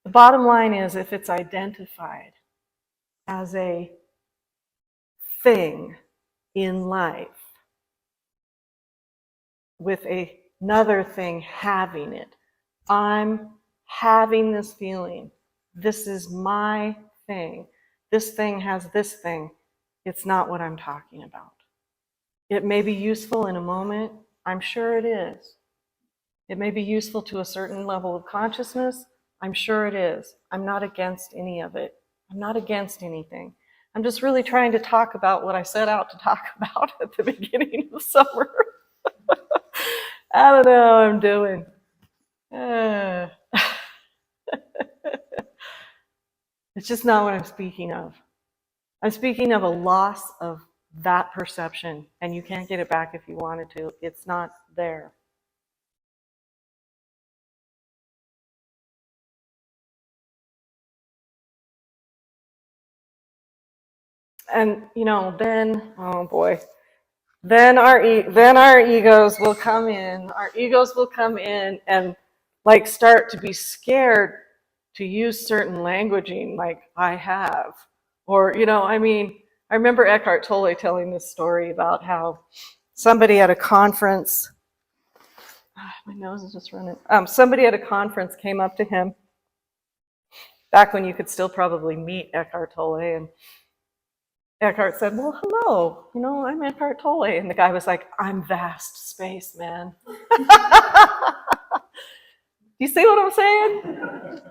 The bottom line is, if it's identified as a thing in life with another thing having it, I'm having this feeling. This is my thing. This thing has this thing. It's not what I'm talking about. It may be useful in a moment. I'm sure it is. It may be useful to a certain level of consciousness. I'm sure it is. I'm not against any of it. I'm not against anything. I'm just really trying to talk about what I set out to talk about at the beginning of summer. I don't know what I'm doing. It's just not what I'm speaking of. I'm speaking of a loss of that perception, and you can't get it back if you wanted to. It's not there. And then, oh boy, then our egos will come in. Our egos will come in and like start to be scared to use certain languaging, like I have, or I remember Eckhart Tolle telling this story about how somebody at a conference. My nose is just running. Somebody at a conference came up to him back when you could still probably meet Eckhart Tolle, and Eckhart said, "Well, hello, I'm Eckhart Tolle." And the guy was like, "I'm vast space, man." You see what I'm saying?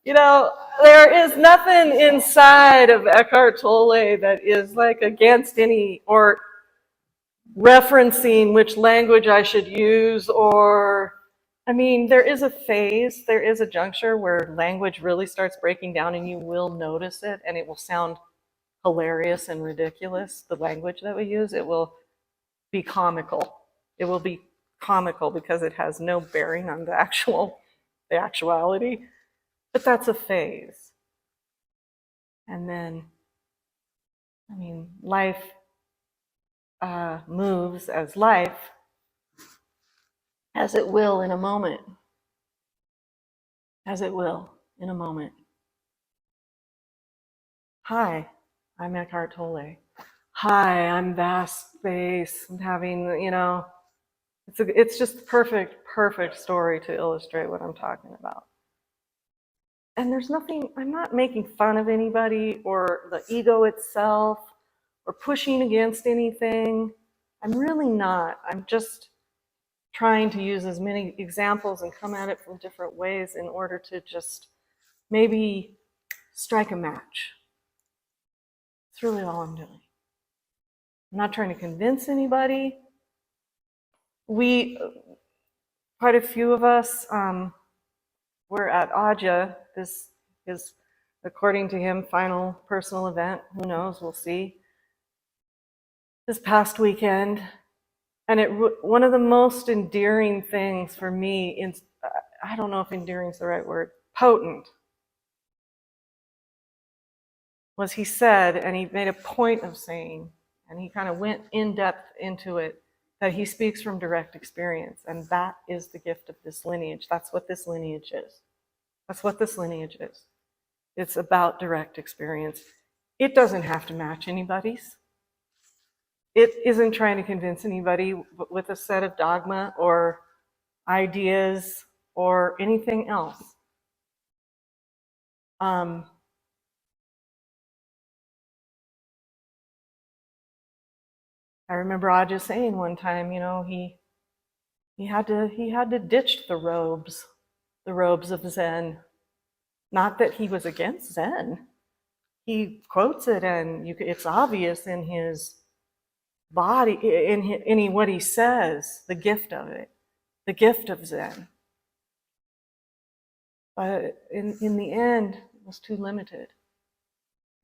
There is nothing inside of Eckhart Tolle that is like against any or referencing which language I should use, or there is a phase, there is a juncture where language really starts breaking down and you will notice it and it will sound hilarious and ridiculous. The language that we use, it will be comical. It will be comical because it has no bearing on the actuality. But that's a phase. And then, life moves as life, as it will in a moment. As it will in a moment. Hi, I'm Eckhart Tolle. Hi, I'm vast space. I'm having, it's just the perfect story to illustrate what I'm talking about. And there's nothing, I'm not making fun of anybody or the ego itself or pushing against anything. I'm really not. I'm just trying to use as many examples and come at it from different ways in order to just maybe strike a match. That's really all I'm doing. I'm not trying to convince anybody. Quite a few of us, were at Aja. This is, according to him, final personal event. Who knows? We'll see. This past weekend, and one of the most endearing things for me, I don't know if endearing is the right word, potent, was he said, and he made a point of saying, and he kind of went in depth into it, that he speaks from direct experience, and that is the gift of this lineage. That's what this lineage is. That's what this lineage is. It's about direct experience. It doesn't have to match anybody's. It isn't trying to convince anybody with a set of dogma or ideas or anything else. I remember Aja saying one time, he had to ditch the robes of Zen. Not that he was against Zen. He quotes it, and it's obvious in his body, in what he says, the gift of it, the gift of Zen. But in the end, it was too limited.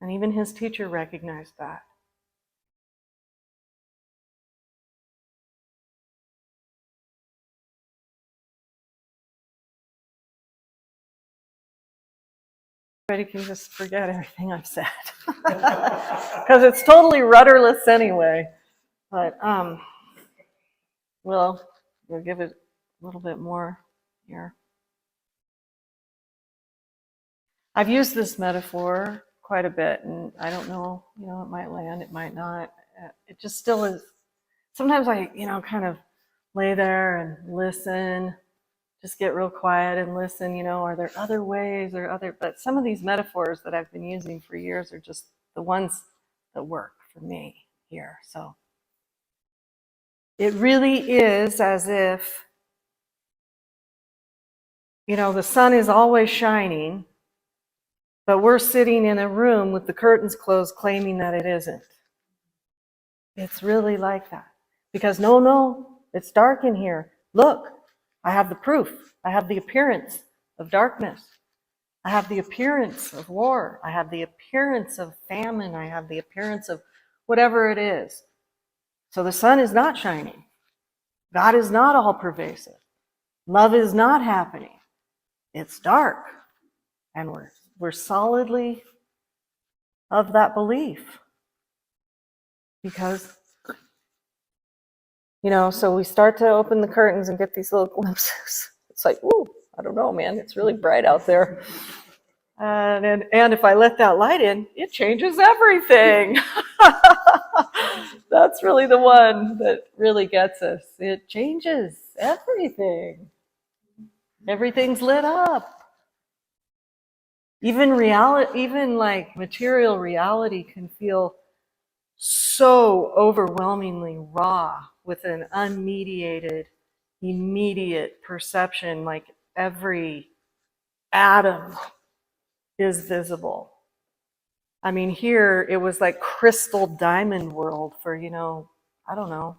And even his teacher recognized that. Everybody can just forget everything I've said. Because it's totally rudderless anyway. But we'll give it a little bit more here. I've used this metaphor quite a bit, and I don't know, it might land, it might not. It just still is. Sometimes I, kind of lay there and listen, just get real quiet and listen, are there other ways or but some of these metaphors that I've been using for years are just the ones that work for me here. So it really is as if, the sun is always shining, but we're sitting in a room with the curtains closed claiming that it isn't. It's really like that. Because no, it's dark in here. Look, I have the proof. I have the appearance of darkness. I have the appearance of war. I have the appearance of famine. I have the appearance of whatever it is. So the sun is not shining. God is not all pervasive. Love is not happening. It's dark. And we're solidly of that belief. Because, so we start to open the curtains and get these little glimpses. It's like, ooh, I don't know, man. It's really bright out there. And if I let that light in, it changes everything. That's really the one that really gets us. It changes everything. Everything's lit up. Even reality, even like material reality can feel so overwhelmingly raw with an unmediated, immediate perception, like every atom is visible. I mean, here it was like crystal diamond world for, I don't know,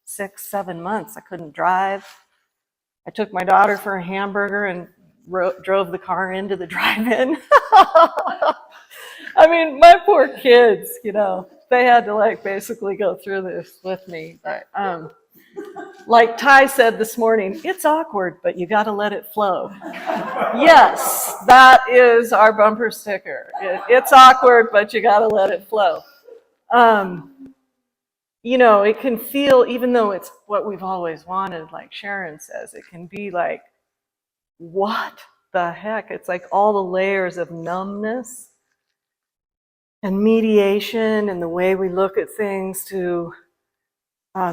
6-7 months. I couldn't drive. I took my daughter for a hamburger and drove the car into the drive-in. I mean, my poor kids, they had to basically go through this with me. But like Ty said this morning, it's awkward, but you got to let it flow. Yes, that is our bumper sticker. It's awkward, but you got to let it flow. It can feel, even though it's what we've always wanted, like Sharon says, it can be like, what the heck? It's like all the layers of numbness and mediation and the way we look at things to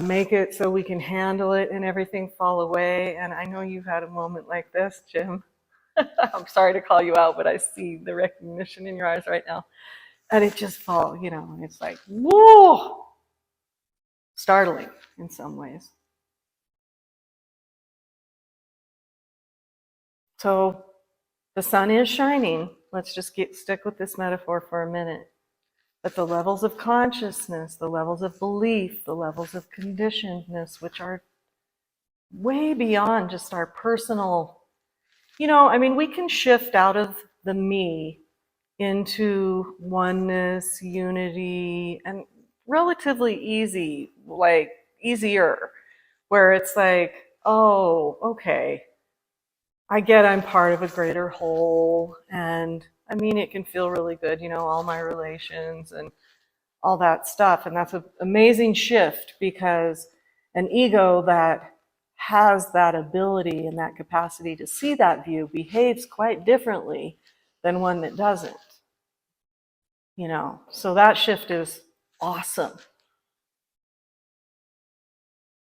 make it so we can handle it and everything fall away. And I know you've had a moment like this, Jim. I'm sorry to call you out, but I see the recognition in your eyes right now. And it just falls, it's like, whoa, startling in some ways. So the sun is shining. Let's just stick with this metaphor for a minute. But the levels of consciousness, the levels of belief, the levels of conditionedness, which are way beyond just our personal, we can shift out of the me into oneness, unity, and relatively easier, where it's like, oh, okay, I get I'm part of a greater whole, and it can feel really good, all my relations and all that stuff. And that's an amazing shift, because an ego that has that ability and that capacity to see that view behaves quite differently than one that doesn't. So that shift is awesome.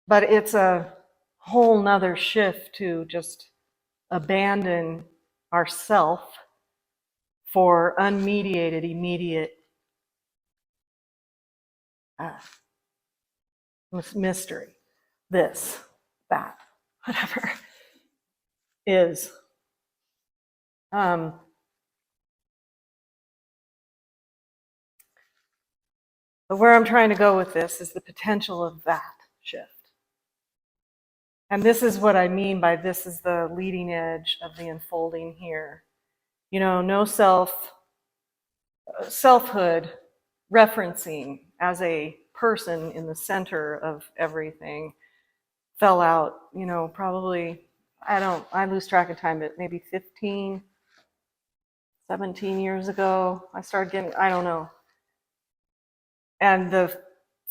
But it's a whole nother shift to just abandon ourself for unmediated, immediate mystery. This, that, whatever is. But where I'm trying to go with this is the potential of that shift. And this is what I mean by this is the leading edge of the unfolding here. No selfhood referencing as a person in the center of everything fell out, probably, I lose track of time, but maybe 15, 17 years ago. I started getting, I don't know. And the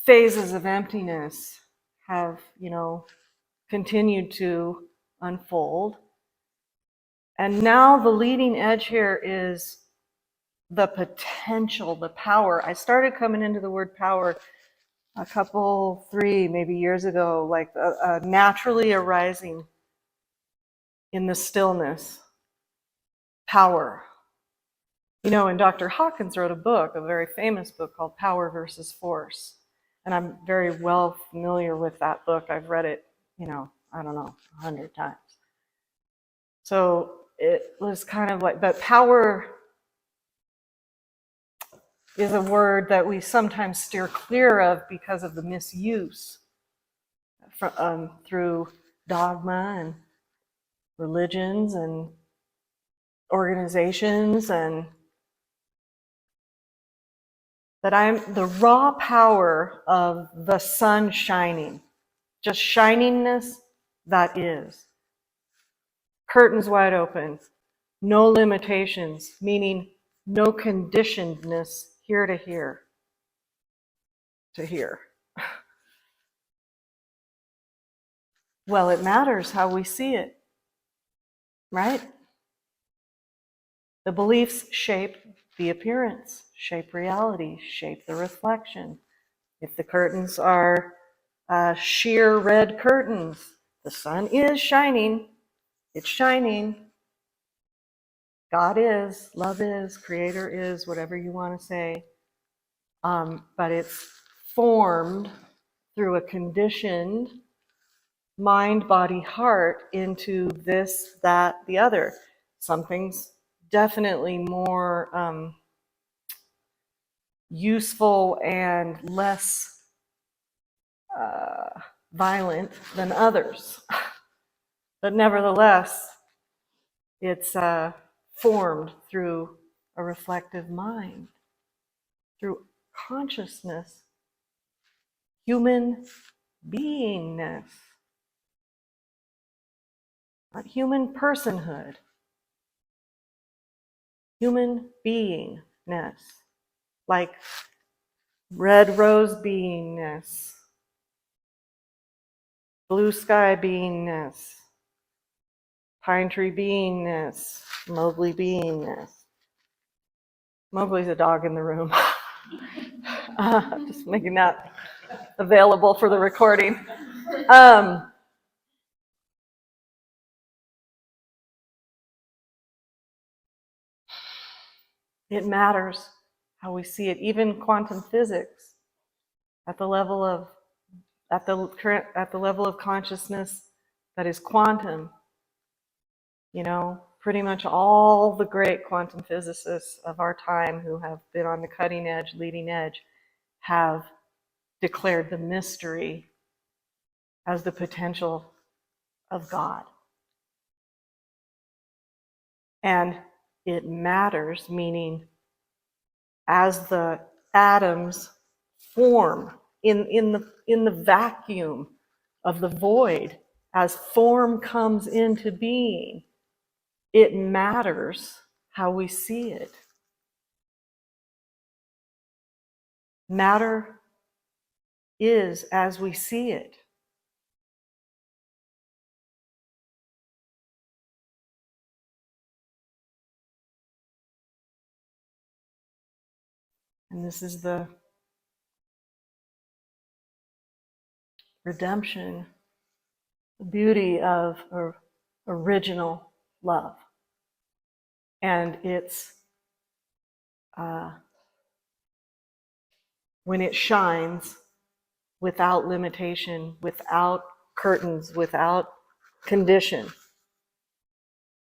phases of emptiness have, continued to unfold. And now the leading edge here is the potential, the power. I started coming into the word power a couple, 3 maybe years ago, like naturally arising in the stillness, power. You know, and Dr. Hawkins wrote a book, a very famous book called Power versus Force. And I'm very well familiar with that book. I've read it, you know, I don't know, 100 times. So it was kind of like, but power is a word that we sometimes steer clear of because of the misuse through dogma and religions and organizations, and that I'm the raw power of the sun shining, just shiningness that is. Curtains wide open, no limitations, meaning no conditionedness here to here to here. Well, it matters how we see it, right? The beliefs shape the appearance, shape reality, shape the reflection. If the curtains are sheer red curtains, the sun is shining, it's shining. God is, love is, creator is, whatever you want to say. But it's formed through a conditioned mind, body, heart into this, that, the other. Something's definitely more useful and less violent than others. But nevertheless, it's formed through a reflective mind, through consciousness, human beingness, not human personhood, human beingness, like red rose beingness, blue sky beingness, pine tree beingness, Mowgli beingness. Mowgli's a dog in the room. Just making that available for the recording. It matters how we see it. Even quantum physics, at the level of consciousness that is quantum. You know, pretty much all the great quantum physicists of our time who have been on the cutting edge, leading edge, have declared the mystery as the potential of God. And it matters, meaning as the atoms form in the vacuum of the void, as form comes into being, it matters how we see it. Matter is as we see it. And this is the redemption, the beauty of original love. And it's when it shines without limitation, without curtains, without condition,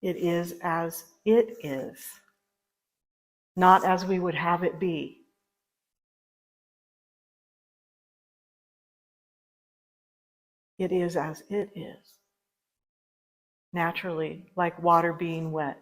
it is as it is, not as we would have it be. It is as it is, naturally, like water being wet.